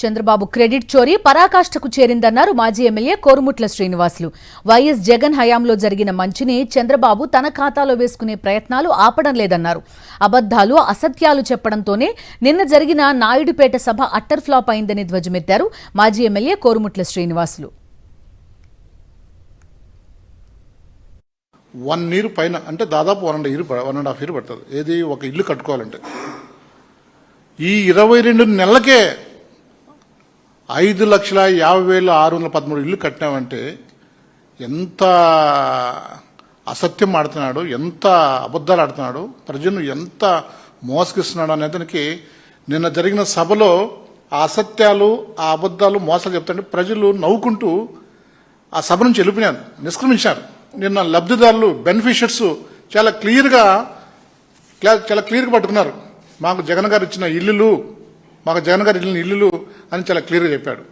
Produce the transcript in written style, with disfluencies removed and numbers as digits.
Chandrababu credit చోరీ పరాకాష్ఠకు చేరిందన్నారు మాజీ MLA Korumutla Srinivasulu. YS Jagan హయాంలో జరిగిన మంచిని చంద్రబాబు తన ఖాతాలో వేసుకునే ప్రయత్నాలు ఆపడం లేదన్నారు. అబద్దాలు, అసత్యాలు చెప్పడంతోనే నిన్న జరిగిన నాయుడుపేట సభ అట్టర్ ఫ్లాప్ అయిందని ధ్వజమెత్తారు మాజీ ఎమ్మెల్యే కోరుముట్ల శ్రీనివాసులు. 1 year పైన అంటే దాదాపు 1.5 year పడుతుంది. ఏది ఒక ఇల్లు కట్టుకోవాలంటే ఈ 22 నెలలకే 5,50,613 ఇల్లు కట్టినామంటే ఎంత అసత్యం ఆడుతున్నాడు, ఎంత అబద్ధాలు ఆడుతున్నాడు, ప్రజలను ఎంత మోసగిస్తున్నాడు అనేదానికి నిన్న జరిగిన సభలో ఆ అసత్యాలు, ఆ అబద్ధాలు, మోసాలు చెప్తుంటే ప్రజలు నవ్వుకుంటూ ఆ సభ నుంచి వెళ్ళిపోయినారు, నిష్క్రమించారు. నిన్న లబ్ధిదారులు, బెనిఫిషియర్స్ చాలా క్లియర్గా పట్టుకున్నారు. మాకు జగన్ గారు ఇచ్చిన ఇల్లులు, మాకు జగన్ గారు ఇల్లులు అని చాలా క్లియర్గా చెప్పాడు.